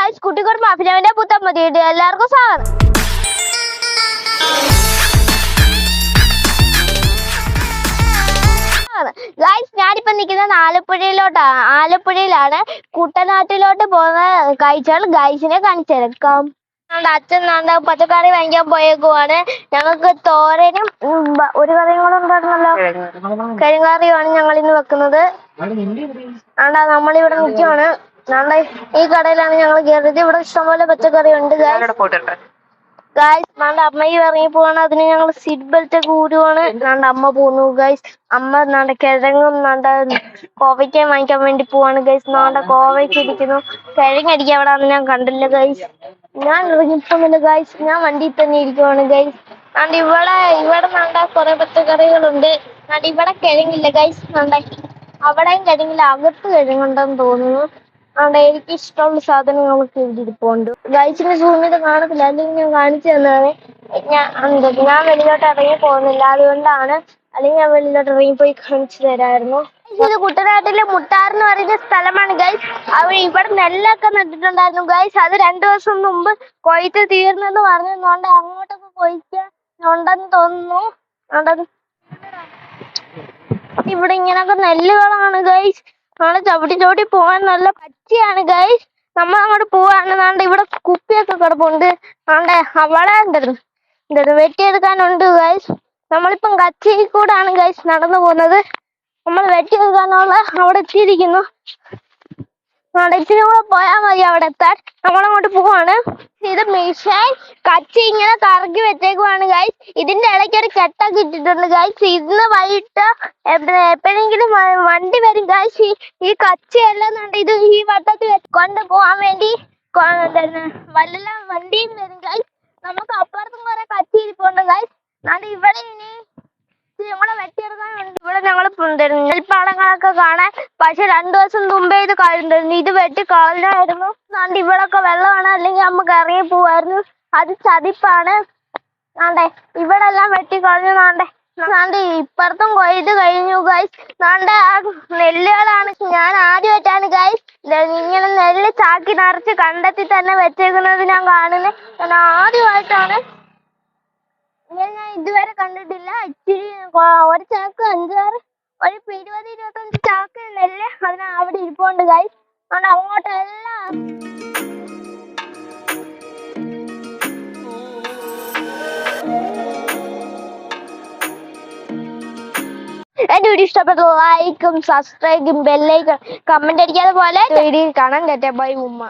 Guys, കുട്ടിക്കുടുംബ അഭിനവന്റെ പുത്തൻ മതിയിട്ട് എല്ലാവർക്കും സ്വാഗതം. ഗൈസ്, ഞാനിപ്പോ നിൽക്കുന്നത് ആലപ്പുഴയിലാണ്. കുട്ടനാട്ടിലോട്ട് പോകുന്ന കാഴ്ചകൾ ഗൈസിനെ കാണിച്ചേക്കാം. അച്ഛൻ പച്ചക്കറി വാങ്ങിക്കാൻ പോയേക്കുവാണ്. ഞങ്ങൾക്ക് തോരനും ഒരു കറിയും കൂടെ ഉണ്ടായിരുന്നല്ലോ, കരിങ്കറിയുമാണ് ഞങ്ങൾ ഇന്ന് വെക്കുന്നത്. നമ്മളിവിടെ നിൽക്കുവാണ്. ഈ കടയിലാണ് ഞങ്ങൾ കയറിയത്. ഇവിടെ ഇഷ്ടംപോലെ പച്ചക്കറി ഉണ്ട് ഗൈസ്. അമ്മയും ഇറങ്ങി പോവാണ്. അതിന് ഞങ്ങൾ സീറ്റ് ബെൽറ്റ് ഒക്കെ ഊരുവാണ്. അമ്മ പോകുന്നു ഗൈസ്. അമ്മ കിഴങ്ങും കോവയ്ക്ക വാങ്ങിക്കാൻ വേണ്ടി പോവാണ് ഗൈസ്. കോവയ്ക്ക് ഇരിക്കുന്നു. കിഴങ്ങടിക്കാൻ അവിടെ ഞാൻ കണ്ടില്ല ഗൈസ്. ഞാൻ ഇറങ്ങിപ്പോന്നില്ല ഗൈസ്. ഞാൻ വണ്ടിയിൽ തന്നെ ഇരിക്കുവാണ് ഗൈസ്. ഇവിടെ കുറെ പച്ചക്കറികളുണ്ട്. ഇവിടെ കിഴങ്ങില്ല ഗൈസ്. അവിടെയും കിഴങ്ങില്ല, അകത്ത് കിഴങ്ങുണ്ടെന്ന് തോന്നുന്നു. എനിക്ക് ഇഷ്ടമുള്ള സാധനങ്ങളൊക്കെ ഇവിടെ ഇരിപ്പുണ്ട്. ഗൈസിന് സൂം ചെയ്ത് കാണത്തില്ല, അല്ലെങ്കിൽ ഞാൻ കാണിച്ചു തന്നാണ്. ഞാൻ വെളിയിലോട്ട് ഇറങ്ങി പോകുന്നില്ല, അതുകൊണ്ടാണ്. അല്ലെങ്കിൽ ഞാൻ വെളിയിലോട്ട് ഇറങ്ങിപ്പോയി കാണിച്ചു തരായിരുന്നു. ഇത് കുട്ടനാട്ടിലെ മുട്ടാർ എന്ന് പറയുന്ന സ്ഥലമാണ് ഗൈസ്. ഇവിടെ നെല്ലൊക്കെ നട്ടിട്ടുണ്ടായിരുന്നു ഗൈസ്. അത് 2 ദിവസം മുമ്പ് കൊയ്ത്ത് തീർന്നെന്ന് പറഞ്ഞുകൊണ്ട് അങ്ങോട്ടൊക്കെ കൊയ്ക്കുന്നുണ്ടെന്ന് തോന്നുന്നു. ഇവിടെ ഇങ്ങനൊക്കെ നെല്ലുകളാണ് ഗൈസ്. ചവിട്ടി പോകാൻ നല്ല പച്ചയാണ് ഗൈസ്. നമ്മൾ അങ്ങോട്ട് പോവാണ്. ഇവിടെ കുപ്പിയൊക്കെ കിടപ്പുണ്ട്. അവിടെ വെട്ടിയെടുക്കാനുണ്ട് ഗൈസ്. നമ്മളിപ്പം കച്ചി കൂടാണ് ഗൈസ് നടന്നു പോകുന്നത്. നമ്മൾ വെട്ടിയെടുക്കാനുള്ള അവിടെ എത്തിയിരിക്കുന്നു. ഇച്ചിരി കൂടെ പോയാൽ മതി അവിടെ എത്താൻ. നമ്മളങ്ങോട്ട് പോവാണ്. ഇത് മിഷൈൻ കച്ചി ഇങ്ങനെ കറക്കി വെച്ചേക്കുവാണ് ഗൈസ്. ഇതിന്റെ ഇടയ്ക്ക് ഒരു കെട്ടൊക്കെ ഇട്ടിട്ടുണ്ട് ഗൈസ്. ഇന്ന് വൈകിട്ട് എപ്പോഴെങ്കിലും വണ്ടി വരും ഗൈസ്. ഈ കച്ചി എല്ലാം ഇത് ഈ വട്ടത്തിൽ കൊണ്ട് പോവാൻ വേണ്ടി വല്ല വണ്ടിയും വരും ഗൈസ്. നമുക്ക് അപ്പുറത്തും കുറെ കച്ചി ഇരിപ്പുണ്ട് ഗൈസ്. ഇവിടെ ഇനി ഞങ്ങളെ വെട്ടിയെടുക്കാനുണ്ട്. ഇവിടെ ഞങ്ങൾ നെൽപ്പാടങ്ങളൊക്കെ കാണാൻ. പക്ഷെ 2 ദിവസം മുമ്പേ ഇത് കഴിഞ്ഞിരുന്നു. ഇത് വെട്ടി കളഞ്ഞായിരുന്നു. ഇവിടൊക്കെ വെള്ളമാണ്, അല്ലെങ്കിൽ നമുക്ക് ഇറങ്ങി പോവായിരുന്നു. അത് ചതിപ്പാണ്. ഇവിടെ എല്ലാം വെട്ടി കളഞ്ഞു. ഇപ്പുറത്തും കൊയ്ത് കഴിഞ്ഞു ഗൈസ്. നെല്ലുകളാണ്. ഞാൻ ആദ്യമായിട്ടാണ് ഗൈസ് ഇങ്ങനെ നെല്ല് ചാക്കി നിറച്ച് കണ്ടെത്തി തന്നെ വെച്ചേക്കുന്നത് ഞാൻ കാണുന്നത്. ആദ്യമായിട്ടാണ്. ഞാൻ ഇതുവരെ കണ്ടിട്ടില്ല. ഇച്ചിരി ഒരു ചാക്ക് 5-6 ഒരു 20-25 ചാക്ക് നെല്ല് അവിടെ ഇരിപ്പുണ്ട് ഗൈസ്. അങ്ങോട്ടെല്ലാം എന്റെ വീഡിയോ ഇഷ്ടപ്പെട്ട ലൈക്കും സബ്സ്ക്രൈബും ബെല്ലൈക്കും കമന്റ് അടിക്കാതെ പോലെ വീഡിയോ കാണാൻ. ബൈ ഉമ്മ.